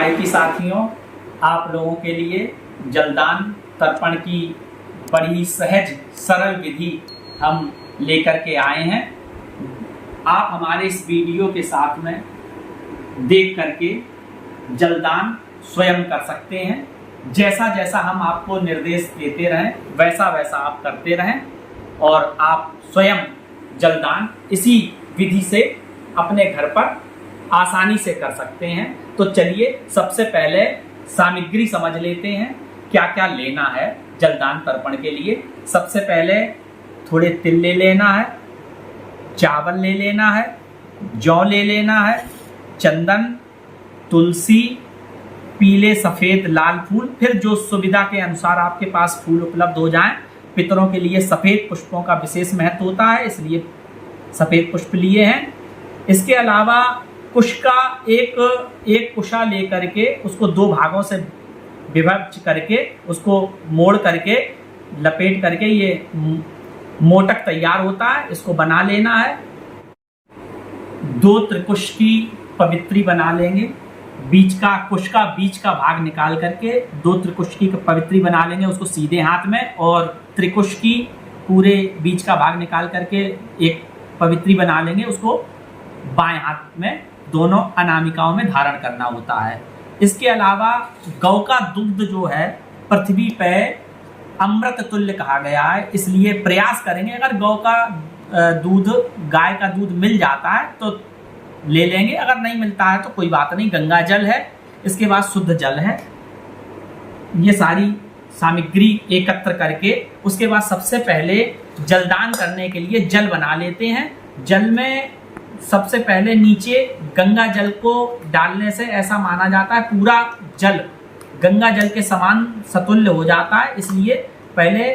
हिमायती साथियों, आप लोगों के लिए जलदान तर्पण की बड़ी सहज सरल विधि हम लेकर के आए हैं। आप हमारे इस वीडियो के साथ में देख करके जलदान स्वयं कर सकते हैं। जैसा जैसा हम आपको निर्देश देते रहें वैसा वैसा आप करते रहें और आप स्वयं जलदान इसी विधि से अपने घर पर आसानी से कर सकते हैं। तो चलिए सबसे पहले सामग्री समझ लेते हैं क्या क्या लेना है जलदान तर्पण के लिए। सबसे पहले थोड़े तिल ले लेना है, चावल ले लेना है, जौ ले लेना है, चंदन, तुलसी, पीले सफ़ेद लाल फूल, फिर जो सुविधा के अनुसार आपके पास फूल उपलब्ध हो जाएं। पितरों के लिए सफ़ेद पुष्पों का विशेष महत्व होता है, इसलिए सफ़ेद पुष्प लिए हैं। इसके अलावा कुश का एक कुशा लेकर के उसको दो भागों से विभक्त करके उसको मोड़ करके लपेट करके ये मोटक तैयार होता है, इसको बना लेना है। दो त्रिकुश की पवित्री बना लेंगे, कुश का बीच का भाग निकाल करके दो त्रिकुश की पवित्री बना लेंगे उसको सीधे हाथ में, और त्रिकुश की पूरे बीच का भाग निकाल करके एक पवित्री बना लेंगे, उसको बाएं हाथ में दोनों अनामिकाओं में धारण करना होता है। इसके अलावा गौ का दुग्ध जो है पृथ्वी पे अमृत तुल्य कहा गया है, इसलिए प्रयास करेंगे अगर गौ का दूध गाय का दूध मिल जाता है तो ले लेंगे, अगर नहीं मिलता है तो कोई बात नहीं। गंगा जल है, इसके बाद शुद्ध जल है। ये सारी सामग्री एकत्र करके उसके बाद सबसे पहले जलदान करने के लिए जल बना लेते हैं। जल में सबसे पहले नीचे गंगा जल को डालने से ऐसा माना जाता है पूरा जल गंगा जल के समान सतुल्य हो जाता है, इसलिए पहले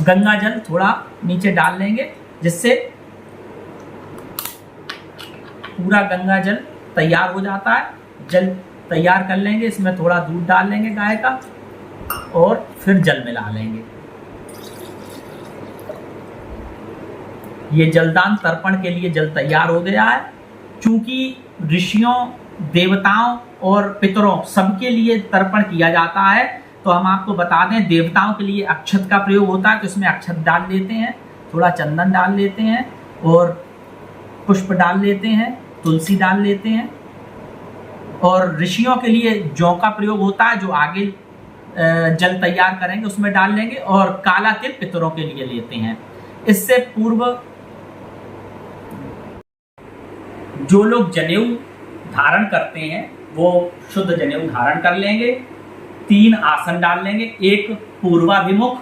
गंगा जल थोड़ा नीचे डाल लेंगे जिससे पूरा गंगा जल तैयार हो जाता है। जल तैयार कर लेंगे, इसमें थोड़ा दूध डाल लेंगे गाय का और फिर जल मिला लेंगे। ये जलदान तर्पण के लिए जल तैयार हो गया है। चूंकि ऋषियों, देवताओं और पितरों सबके लिए तर्पण किया जाता है, तो हम आपको बता दें देवताओं के लिए अक्षत का प्रयोग होता है, तो इसमें अक्षत डाल लेते हैं, थोड़ा चंदन डाल लेते हैं और पुष्प डाल लेते हैं, तुलसी डाल लेते हैं। और ऋषियों के लिए जौ का प्रयोग होता है, जो आगे जल तैयार करेंगे उसमें डाल लेंगे, और काला तिल पितरों के लिए लेते हैं। इससे पूर्व जो लोग जनेऊ धारण करते हैं वो शुद्ध जनेऊ धारण कर लेंगे। 3 आसन डाल लेंगे, एक पूर्वाभिमुख,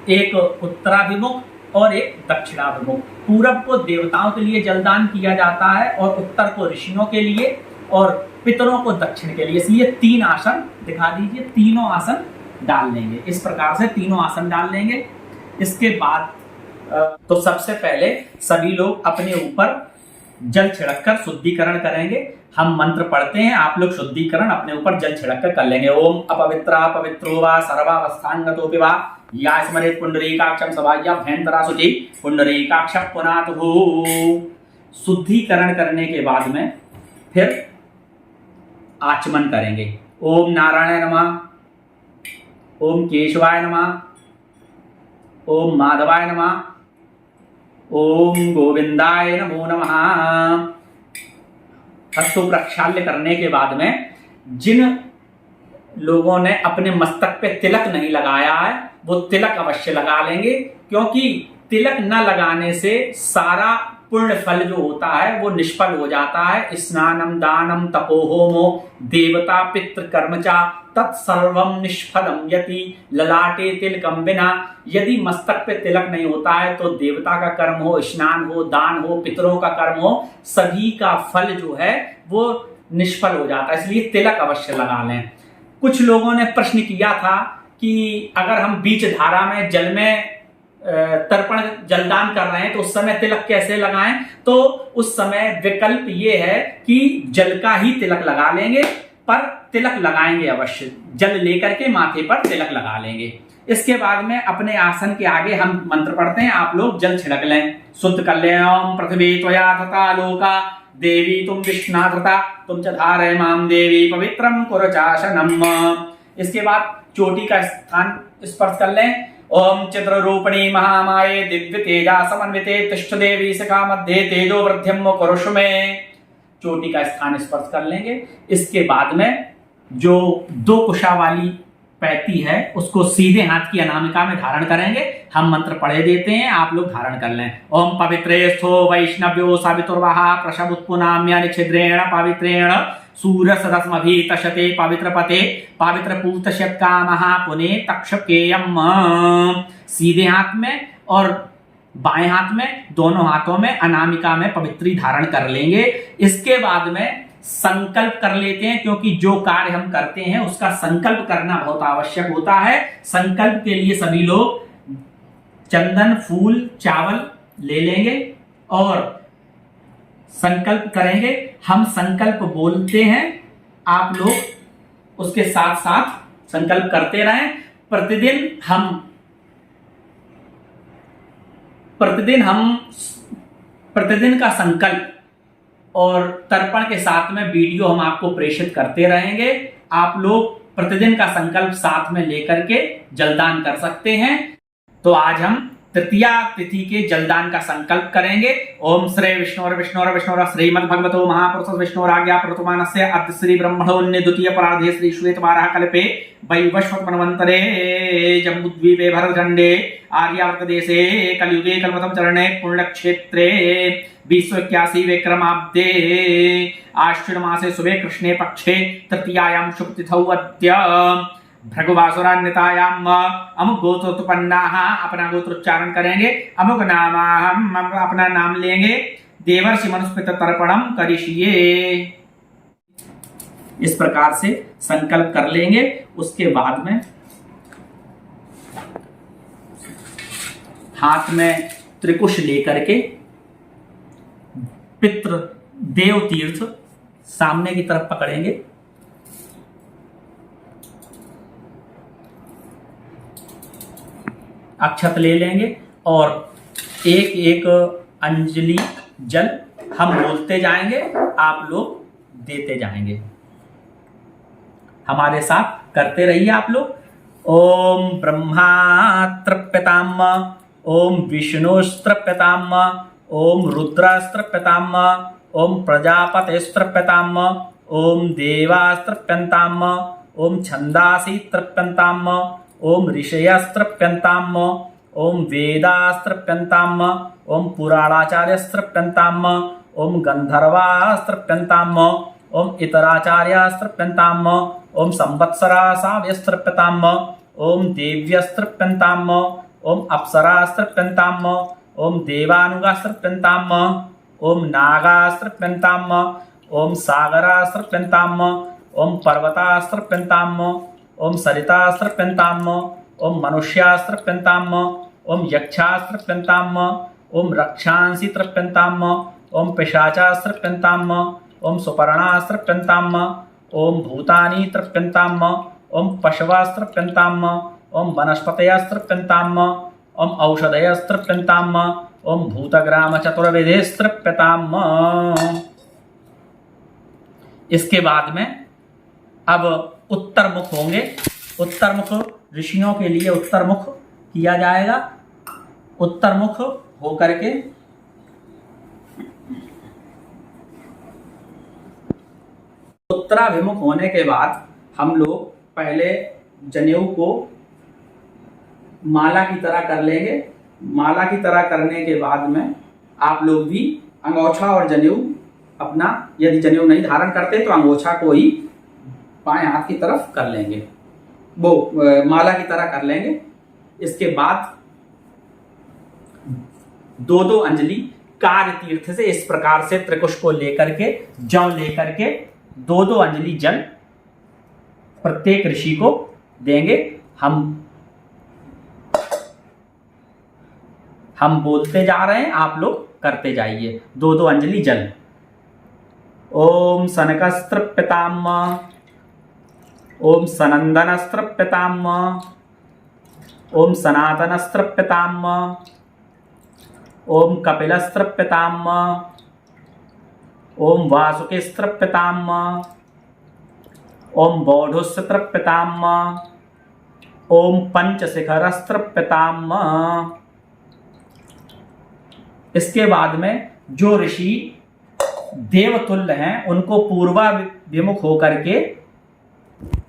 एक उत्तराभिमुख और एक दक्षिणाभिमुख। पूरब को देवताओं के लिए जलदान किया जाता है और उत्तर को ऋषियों के लिए और पितरों को दक्षिण के लिए, इसलिए 3 आसन दिखा दीजिए। तीनों आसन डाल लेंगे, इस प्रकार से तीनों आसन डाल लेंगे। इसके बाद तो सबसे पहले सभी लोग अपने ऊपर जल छिड़ककर शुद्धिकरण करेंगे। हम मंत्र पढ़ते हैं, आप लोग शुद्धिकरण अपने ऊपर जल छिड़ककर कर लेंगे। ओम अपवित्रा पवित्रो वा सर्वावस्थांगतोऽपि वा या स्मरेत् पुंडरीकाक्षं सभाया भयंतरा शुचि पुंडरीकाक्ष पुनातुः। शुद्धिकरण करने के बाद में फिर आचमन करेंगे। ओम नारायणाय नमः, ओम केशवाय नमः, ओम माधवाय नमः, ओम गोविंदाय नमो नमः। हस्तों प्रक्षाल्य करने के बाद में जिन लोगों ने अपने मस्तक पे तिलक नहीं लगाया है वो तिलक अवश्य लगा लेंगे, क्योंकि तिलक न लगाने से सारा पुण्य फल जो होता है वो निष्फल हो जाता है। स्नानम दानम तपोहोमो देवता पितृ कर्मचा तत्सर्वम निष्फलम यति ललाटे तिलकम बिना। यदि मस्तक पे तिलक नहीं होता है तो देवता का कर्म हो, स्नान हो, दान हो, पितरों का कर्म हो, सभी का फल जो है वो निष्फल हो जाता है, इसलिए तिलक अवश्य लगा लें। कुछ लोगों ने प्रश्न किया था कि अगर हम बीच धारा में जल में तर्पण जलदान कर रहे हैं तो उस समय तिलक कैसे लगाएं, तो उस समय विकल्प ये है कि जल का ही तिलक लगा लेंगे, पर तिलक लगाएंगे अवश्य, जल लेकर के माथे पर तिलक लगा लेंगे। इसके बाद में अपने आसन के आगे हम मंत्र पढ़ते हैं, आप लोग जल छिड़क लें, शुद्ध कर लें। ओम पृथ्वी त्वया तथा लोका देवी तुम विष्णाधृता तुम च धारय माम देवी पवित्रम कुरु चाशनम। इसके बाद चोटी का स्थान स्पर्श कर लें। ओम चित्र रूपिणी महामाये दिव्य तेजा समन्विते तिष्ठ देवी शिखा मध्य तेजो वृद्धिम कुरुषु में। चोटी का स्थान स्पर्श कर लेंगे। इसके बाद में जो 2 कुशा वाली पैती है उसको सीधे हाथ की अनामिका में धारण करेंगे। हम मंत्र पढ़े देते हैं, आप लोग धारण कर लें। ओम पवित्रेस्थो वैष्णव्यो सावितुर्वहा प्रशबुत्पुनाम्यानि छिद्रेण पवित्रेण सूरसदस्मभितशते पवित्रपते पवित्रपूतशतकामः पुने तक्षकेयम्। सीधे हाथ में और बाएं हाथ में, दोनों हाथों में अनामिका में पवित्री धारण कर लेंगे। इसके बाद में संकल्प कर लेते हैं, क्योंकि जो कार्य हम करते हैं उसका संकल्प करना बहुत आवश्यक होता है। संकल्प के लिए सभी लोग चंदन, फूल, चावल ले लेंगे और संकल्प करेंगे। हम संकल्प बोलते हैं, आप लोग उसके साथ साथ संकल्प करते रहें। प्रतिदिन का संकल्प और तर्पण के साथ में वीडियो हम आपको प्रेषित करते रहेंगे। आप लोग प्रतिदिन का संकल्प साथ में लेकर के जलदान कर सकते हैं। तो आज हम तृतीया तिथि के जलदान का संकल्प करेंगे। ओम श्री विष्णुर श्रीमद्भगवतो महापुरुष विष्णुराज्ञा प्रतुमानस्य अद्य श्री ब्रह्मणोन्य द्वितीय परार्धे श्री श्वेतवाराह कल्पे वैवस्वत मनवंतरे जम्बूद्वीपे भरतखंडे आर्यावर्त देशे कलियुगे कल्पतम चरणे पुण्यक्षेत्रे 2081 विक्रमाब्दे आश्विन मासे शुभे कृष्णे पक्षे तृतीयायां शुभ तिथौ अद्य भृगुवासुरान्वितायाम अमुक गोत्रोत्पन्नाः। अपना गोत्र उच्चारण करेंगे। अमुक नाम, हम अपना नाम लेंगे। देवर्षि मनुस्मृत तर्पणम करिष्ये। इस प्रकार से संकल्प कर लेंगे। उसके बाद में हाथ में त्रिकुश लेकर के पितृ देव तीर्थ सामने की तरफ पकड़ेंगे। अक्षत ले लेंगे और एक एक अंजलि जल हम बोलते जाएंगे, आप लोग देते जाएंगे। हमारे साथ करते रहिए आप लोग। ओम ब्रह्मा तृप्यताम, ओम विष्णुस्तृप्यताम, ओम रुद्रस्तृप्यताम, ओम प्रजापतिस्तृप्यताम, ओम देवास्तृप्यन्ताम, ओम छंदासी तृप्यन्ताम, ओम ऋषयस्तृप्यन्ताम, ओम वेदास्तृप्यन्ताम, ओम पुराणाचार्यस्तृप्यन्ताम, ओम गंधर्वास्तृप्यन्ताम, ओम इतराचार्यस्तृप्यन्ताम, ओम संवत्सरासाव्यस्तृप्यताम, ओम देव्यस्तृप्यन्ताम, ओम अप्सरास्तृप्यन्ताम, ओम देवानुगास्तृप्यन्ताम, ओम नागास्तृप्यन्ताम, ओम सागरास्तृप्यन्ताम, ओम पर्वतास्तृप्यन्ताम, ओम सरितास्तृप्यन्ताम, ओम मनुष्यास्तृप्यन्ताम, ओम यक्षास्तृप्यन्ताम, ओम रक्षांसि तृप्यन्ताम, ओम पिशाचास्तृप्यन्ताम, ओम सुपर्णास्तृप्यन्ताम, ओम भूतानि तृप्यन्ताम, ओम पशवास्तृप्यन्ताम, ओम वनस्पतयस्तृप्यन्ताम, ओम औषधयस्तृप्यन्ताम, ओम भूतग्राम चतुर्विधेस्तृप्यताम। इसके बाद में अब उत्तर मुख होंगे। उत्तर मुख ऋषियों के लिए उत्तर मुख किया जाएगा। उत्तर मुख होकर के उत्तराभिमुख होने के बाद हम लोग पहले जनेऊ को माला की तरह कर लेंगे। माला की तरह करने के बाद में आप लोग भी अंगोछा और जनेऊ अपना, यदि जनेऊ नहीं धारण करते तो अंगोछा को ही बाएं हाथ की तरफ कर लेंगे, वो माला की तरह कर लेंगे। इसके बाद 2-2 अंजलि कार्य तीर्थ से इस प्रकार से त्रिकुश को लेकर के, जौ लेकर के 2-2 अंजलि जल प्रत्येक ऋषि को देंगे। हम बोलते जा रहे हैं, आप लोग करते जाइए। 2-2 अंजलि जल। ओम सनकस्तृप्यताम, ओम सनंदनस्तृप्यताम, ओम सनातनस्तृप्यताम, ओम कपिलस्तृप्यताम, ओम वासुकिस्तृप्यताम् ओम बौढुस्तृप्यताम् ओम पंचशिखरस्तृप्यताम्। इसके बाद में जो ऋषि देवतुल्य हैं उनको पूर्वाभिमुख होकर के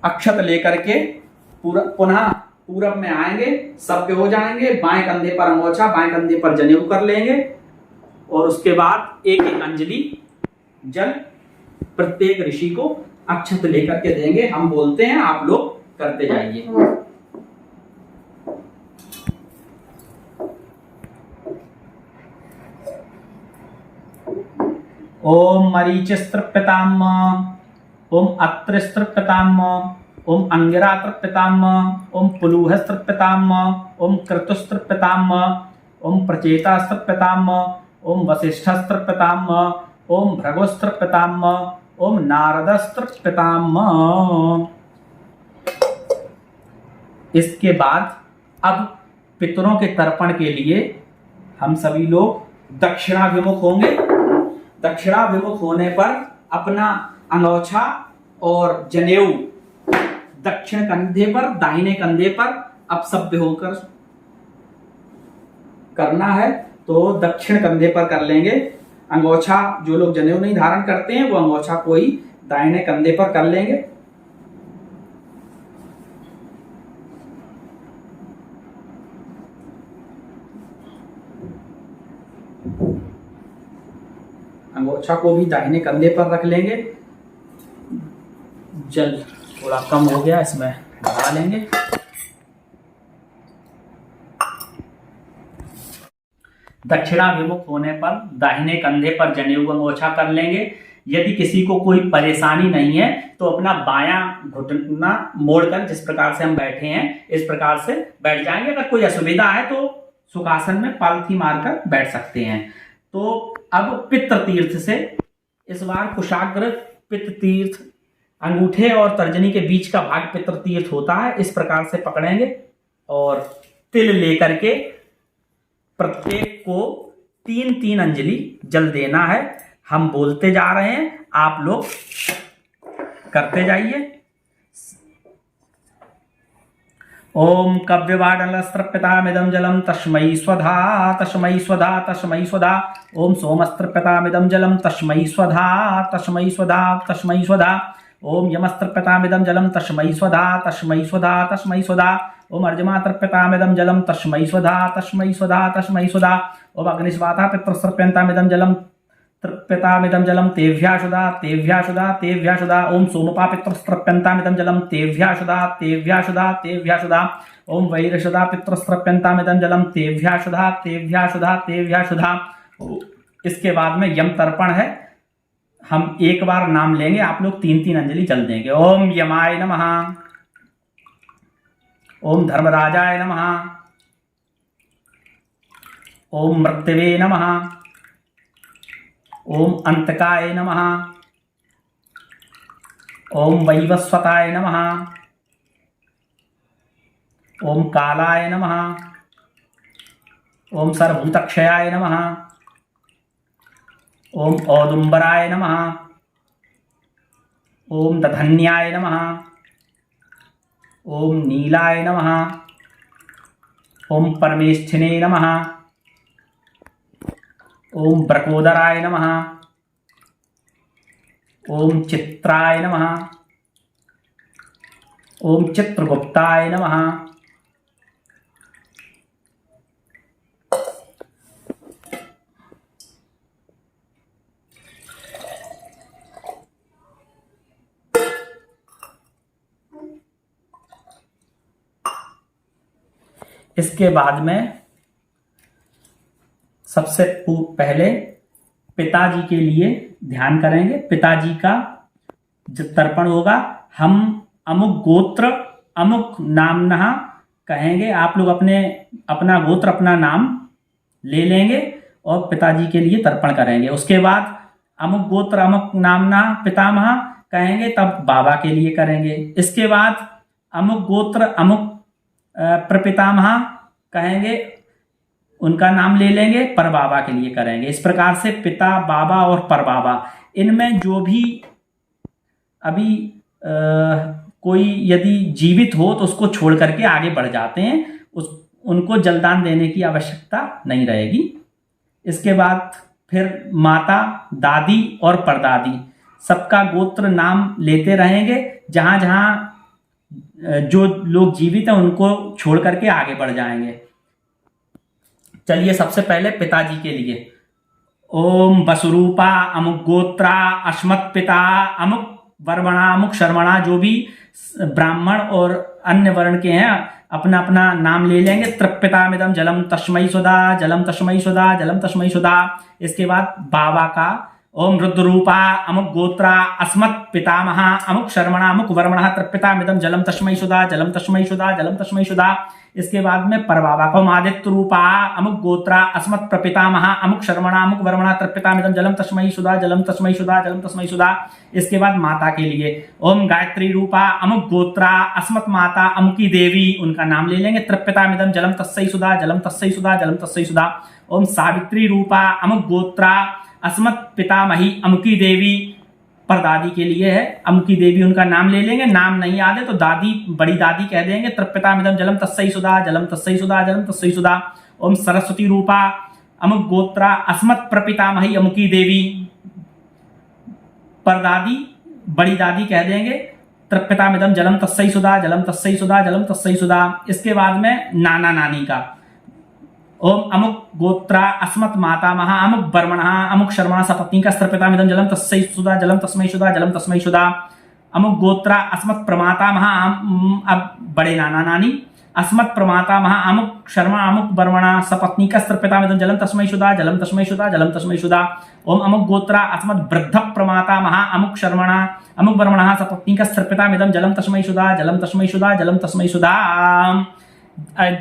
अक्षत लेकर के पुनः पूरब में आएंगे, सभ्य हो जाएंगे, बाएं कंधे पर अंगोछा, बाएं कंधे पर जनेऊ कर लेंगे और उसके बाद एक एक अंजलि जल प्रत्येक ऋषि को अक्षत लेकर के देंगे। हम बोलते हैं, आप लोग करते जाइए। ओम मरीचिस्तृप्यताम् ओम अत्रिस्तृप्यताम् ओम अंगिरातृप्यताम् ओम पुलूहस्तृप्यताम् ओम क्रतुस्तृप्यताम् ओम प्रचेतास्तृप्यताम् ओम वसिष्ठस्तृप्यताम् ओम भृगुस्तृप्यताम् ओम नारदस्तृप्यताम्। इसके बाद अब पितरों के तर्पण के लिए हम सभी लोग दक्षिणाभिमुख होंगे। दक्षिणाभिमुख होने पर अपना अंगोछा और जनेऊ दक्षिण कंधे पर, दाहिने कंधे पर अब सभ्य होकर करना है तो दक्षिण कंधे पर कर लेंगे। अंगोछा, जो लोग जनेऊ नहीं धारण करते हैं वो अंगोछा कोई दाहिने कंधे पर कर लेंगे। अंगोछा को भी दाहिने कंधे पर रख लेंगे। जल थोड़ा कम हो गया, इसमें बढ़ा लेंगे। दक्षिणाभिमुख होने पर दाहिने कंधे पर जनेऊ अंगोछा कर लेंगे। यदि किसी को कोई परेशानी नहीं है तो अपना बायां घुटना मोड़कर, जिस प्रकार से हम बैठे हैं इस प्रकार से बैठ जाएंगे। अगर कोई असुविधा है तो सुखासन में पालथी मारकर बैठ सकते हैं। तो अब पितृ तीर्थ से इस बार कुशाग्र पितृ तीर्थ, अंगूठे और तर्जनी के बीच का भाग पितृ तीर्थ होता है। इस प्रकार से पकड़ेंगे और तिल लेकर के प्रत्येक को 3-3 अंजलि जल देना है। हम बोलते जा रहे हैं, आप लोग करते जाइए। ओम कव्यवाडलस्तृप्यतामिदं जलम तस्मै स्वधा तस्मै स्वधा तस्मै स्वधा। ओम सोमस्तृप्यतामिदं जलम तस्मै स्वधा तस्मै स्वधा तस्मै स्वधा। ओम यमस्तृप्यतामिदं जलम तस्मै स्वधा तस्मै स्वधा तस्मै स्वधा। ओम अर्जमातृप्यतामिदं जलम तस्मै स्वधा तस्मै स्वधा तस्मै स्वधा। ओम अग्निस्वाता पितृस्तृप्यतामिदं जलम तृप्यतामिदं जलम तेभ्याशुदा तेभ्याशुदा तेभ्याशुदा। ओम सोमपा पितृस्तृप्यतामिदं जलम तेभ्याशुदा तेभ्याशुदा तेभ्याशुदा। ओम वैरशुदा पितृस्तृप्यतामिदं जलम तेभ्याशुदा तेभ्याशुदा तेभ्याशुदा। इसके बाद में यम तर्पण है। हम एक बार नाम लेंगे, आप लोग 3-3 अंजलि जल देंगे। ओम यमाय नमः, ओम धर्मराजाय नमः, ओम मृत्यवे नमः, ओम अंतकाय नमः, ओम वैवस्वताय नमः, ओम कालाय नमः, ओम सर्वभूतक्षयाय नमः, ओम औदुंबराय नमः, ओम दधन्याय नमः, ओम नीलाय नमः, ओम परमेष्ठिने नमः, ओम ब्रकोदराय नमः, ओम चित्राय नमः, ओम चित्रगुप्ताय नमः। इसके बाद में सबसे पहले पिताजी के लिए ध्यान करेंगे। पिताजी का जब तर्पण होगा, हम अमुक गोत्र अमुक नामना कहेंगे। आप लोग अपना गोत्र, अपना नाम ले लेंगे और पिताजी के लिए तर्पण करेंगे। उसके बाद अमुक गोत्र अमुक नामना पितामह कहेंगे, तब बाबा के लिए करेंगे। इसके बाद अमुक गोत्र अमुक प्रपितामह कहेंगे, उनका नाम ले लेंगे, पर बाबा के लिए करेंगे। इस प्रकार से पिता, बाबा और पर बाबा इनमें जो भी अभी कोई यदि जीवित हो तो उसको छोड़ करके आगे बढ़ जाते हैं, उनको जलदान देने की आवश्यकता नहीं रहेगी। इसके बाद फिर माता, दादी और परदादी सबका गोत्र नाम लेते रहेंगे। जहां जहां जो लोग जीवित हैं उनको छोड़ करके आगे बढ़ जाएंगे। चलिए सबसे पहले पिताजी के लिए, ओम वसुरूपा अमुक गोत्रा अस्मत् पिता अमुक वर्मणा अमुक शर्मणा, जो भी ब्राह्मण और अन्य वर्ण के हैं अपना अपना नाम ले लेंगे। तृप्यतामिदं जलम तस्मै सुधा, जलम तस्मै सुधा, जलम तस्मै सुधा। इसके बाद बाबा का, ओम रुद्ररूपा अमुक गोत्रा अस्मत् पितामहा अमुक शर्मणा अमुक वर्मणः तृप्यतामिदं जलम तस्मै सुधा, जलम तस्मै सुधा, जलम तस्मै सुधा। इसके बाद में परबाबा को, आदित्य रूपा अमुक गोत्रा अस्मत् प्रपितामहा अमुक शर्मणा अमुक वर्मणः तृप्यतामिदं जलम तस्मै सुधा, जलम तस्मै सुधा, जलम तस्मै सुधा। इसके बाद माता के लिए, ओम गायत्री रूपा अमुक गोत्रा अस्मत् माता अमुकी देवी, उनका नाम ले लेंगे। तृप्यतामिदं जलम तस्मै सुधा, जलम तस्मै सुधा, जलम तस्मै सुधा। ओम सावित्री रूपा अमुक गोत्रा अस्मत् पितामही अमुकी देवी, परदादी के लिए है, अमुकी देवी उनका नाम ले लेंगे। नाम नहीं याद है तो दादी, बड़ी दादी कह देंगे। तृप्यतामिदं जलम तस्मै सुधा, जलम तस्मै सुधा, जलम तस्मै सुधा। ओम सरस्वती रूपा अमुक गोत्रा अस्मत् प्रपितामही अमुकी देवी, परदादी बड़ी दादी कह देंगे। तृप्यतामिदं जलम तस्मै सुधा, जलम तस्मै सुधा, जलम तस्मै सुधा। इसके बाद में नाना नानी का, ओम अमुक गोत्रा अस्मत् मातामहा अमुक वर्मणः अमुक शर्मणः सपत्नीका तृप्यतामिदं जलम तस्मै सुधा, जलम तस्मै सुधा, जलम तस्मै सुधा। अमुक गोत्रा अस्मत् प्रमातामहा, अब बड़े नाना नानी, अस्मत् प्रमातामहा अमुक शर्मा अमुक वर्मणः सपत्नीका तृप्यतामिदं जलम तस्मै सुधा, जलम तस्मै सुधा, जलम तस्मै सुधा। ओम अमुक गोत्रा अस्मत् वृद्ध प्रमातामहा अमुक शर्मणः अमुक वर्मणः सपत्नीका तृप्यतामिदं जलम तस्मै सुधा, जलम तस्मै सुधा, जलम तस्मै सुधा।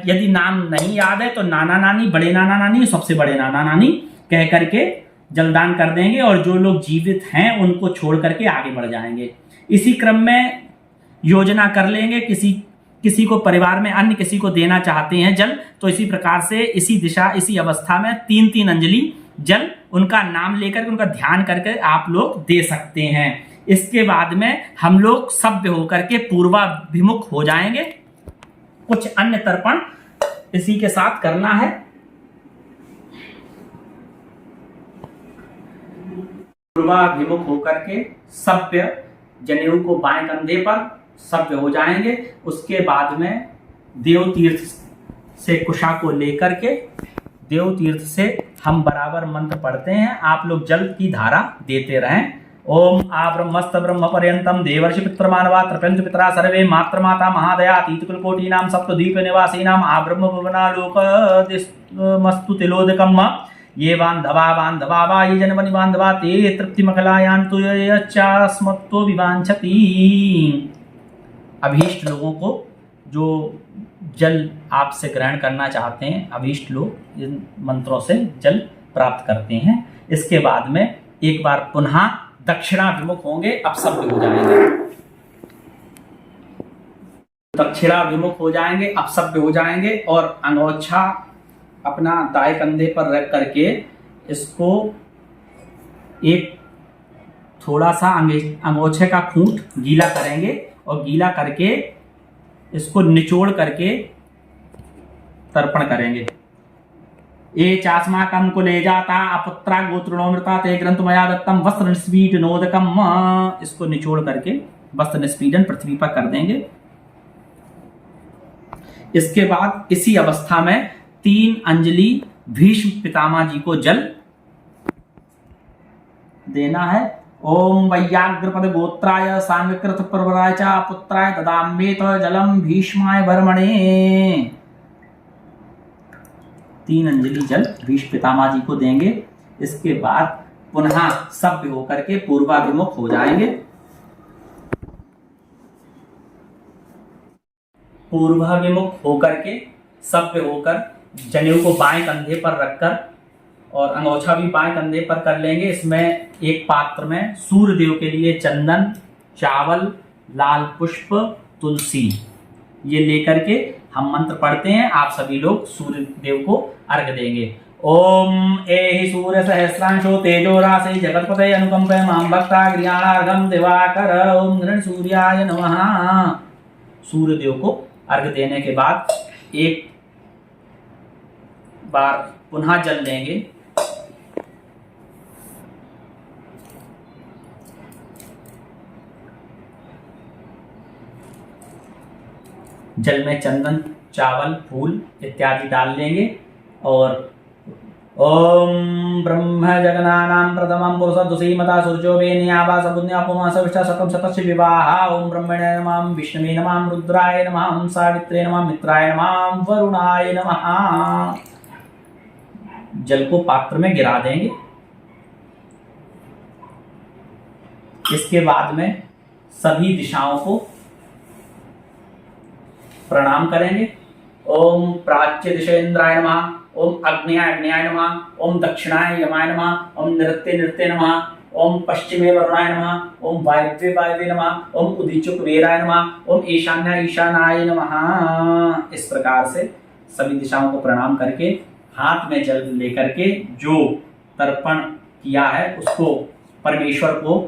यदि नाम नहीं याद है तो नाना नानी, बड़े नाना नानी, सबसे बड़े नाना नानी कह करके जलदान कर देंगे और जो लोग जीवित हैं उनको छोड़ करके आगे बढ़ जाएंगे। इसी क्रम में योजना कर लेंगे, किसी को परिवार में अन्य किसी को देना चाहते हैं जल, तो इसी प्रकार से इसी दिशा इसी अवस्था में 3-3 अंजलि जल उनका नाम लेकर के उनका ध्यान करके आप लोग दे सकते हैं। इसके बाद में हम लोग सभ्य होकर के पूर्वाभिमुख हो जाएंगे। कुछ अन्य तर्पण इसी के साथ करना है। पूर्वाभिमुख होकर के सभ्य जनेऊ को बाएं कंधे पर सभ्य हो जाएंगे। उसके बाद में देव तीर्थ से कुशा को लेकर के देव तीर्थ से हम बराबर मंत्र पढ़ते हैं, आप लोग जल की धारा देते रहें। ओम आ ब्रह्मस्त ब्रह्म पर्यंतम देवर्षि पितृमानवा तृप्यन्तु पितरा सर्वे मातृमाता महादया तीतकुलकोटीनां सप्तद्वीप निवासीनां आ ब्रह्म भुवनालोकमस्तु तिलोदकम् ये बान्धवा वा ये जनवनि बान्धवा ते तृप्तिमकलायान्तु यच्चास्मत्तो विवाञ्छति। अभीष्ट लोगों को जो जल आपसे ग्रहण करना चाहते हैं, अभीष्ट लोग इन मंत्रों से जल प्राप्त करते हैं। इसके बाद में एक बार पुनः दक्षिणाभिमुख होंगे, अब सभ्य हो जाएंगे। दक्षिणाभिमुख हो जाएंगे, अब सभ्य हो जाएंगे और अंगोछा अपना दाएं कंधे पर रख करके इसको एक थोड़ा सा अंगोछे का खूंट गीला करेंगे और गीला करके इसको निचोड़ करके तर्पण करेंगे। ये चास्माकं कुले जाता अपुत्रा गोत्रणोमृता ते ग्रंथमया दत्तम वस्त्र निस्पीडनोदकम, इसको निचोड़ करके वस्त्र निस्पीडन पृथ्वी पर कर देंगे। इसके बाद इसी अवस्था में 3 अंजलि भीष्म पितामह जी को जल देना है। ओम वैयाग्रपद गोत्राय सांगकृत प्रवराय च पुत्राय ददाम्येत जलम भीष्माय वर्मणे। 3 अंजलि जल भीष्म पितामह जी को देंगे। इसके बाद पुनः सभ्य होकर के पूर्वाभिमुख हो जाएंगे। पूर्वाभिमुख होकर के सभ्य होकर जनेऊ को बाएं कंधे पर रखकर और अंगोछा भी बाएं कंधे पर कर लेंगे। इसमें एक पात्र में सूर्य देव के लिए चंदन, चावल, लाल पुष्प, तुलसी ये लेकर के हम मंत्र पढ़ते हैं। आप सभी लोग सूर्य देव को अर्घ देंगे। ओम एहि सूर्य सहस्रांशो तेजो राशि जगतपते अनुकंपे मां भक्ता गृहाणार्घम दिवाकर। ओम गृण सूर्याय नमः। सूर्यदेव को अर्घ देने के बाद एक बार पुनः जल लेंगे। जल में चंदन, चावल, फूल इत्यादि डाल लेंगे और ओम ब्रह्म जगनानां प्रथमं पुरुषदुसीमता सूर्यो वेनियावा सपुण्या पुमासविष्टा शतम शतस्य विवाहा। ओम ब्रह्मणे नमः, विष्णवे नमः, रुद्राय नमः, ओम सावित्रे नमः, मित्राय नमः, वरुणाय नमः। जल को पात्र में गिरा देंगे। इसके बाद में सभी दिशाओं को प्रणाम करेंगे। ओम प्राच्य दिशेन्द्राय नमः, ओम अग्न्याय अग्न्याय नमः, ओम दक्षिणाय यमाय नमः, ओम नृत्य नृत्य नमः, ओम पश्चिमे वरुणाय नमः, ओम वायव्ये वायव्ये नमः, ओम उदीचु कुबेराय नमः, ओम ईशान्य ईशानाय नमः। इस प्रकार से सभी दिशाओं को प्रणाम करके हाथ में जल लेकर के जो तर्पण किया है उसको परमेश्वर को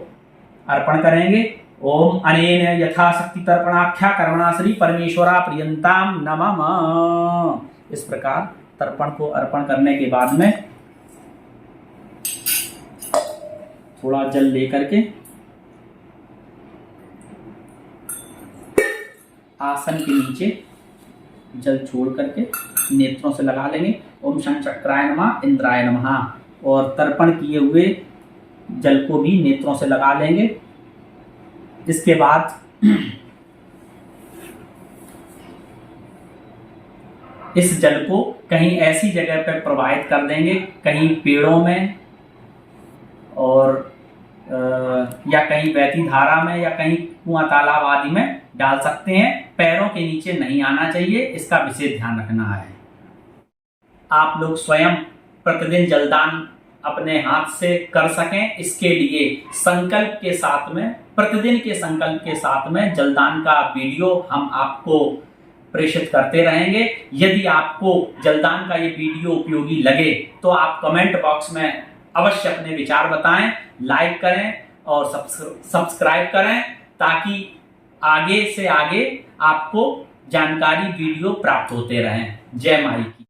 अर्पण करेंगे। ओम अनेन यथाशक्ति तर्पणाख्या कर्मणा श्री परमेश्वरा प्रियंताम नमः। इस प्रकार तर्पण को अर्पण करने के बाद में थोड़ा जल लेकर के आसन के नीचे जल छोड़ करके नेत्रों से लगा लेंगे। ओम शंचक्राय नमः, इंद्राय नमः। और तर्पण किए हुए जल को भी नेत्रों से लगा लेंगे। इसके बाद इस जल को कहीं ऐसी जगह पर प्रवाहित कर देंगे, कहीं पेड़ों में और या कहीं बहती धारा में या कहीं कुआं तालाब आदि में डाल सकते हैं। पैरों के नीचे नहीं आना चाहिए, इसका विशेष ध्यान रखना है। आप लोग स्वयं प्रतिदिन जलदान अपने हाथ से कर सकें, इसके लिए संकल्प के साथ में, प्रतिदिन के संकल्प के साथ में जलदान का वीडियो हम आपको प्रेषित करते रहेंगे। यदि आपको जलदान का ये वीडियो उपयोगी लगे तो आप कमेंट बॉक्स में अवश्य अपने विचार बताएं, लाइक करें और सब्सक्राइब करें, ताकि आगे से आगे आपको जानकारी वीडियो प्राप्त होते रहें। जय माई की।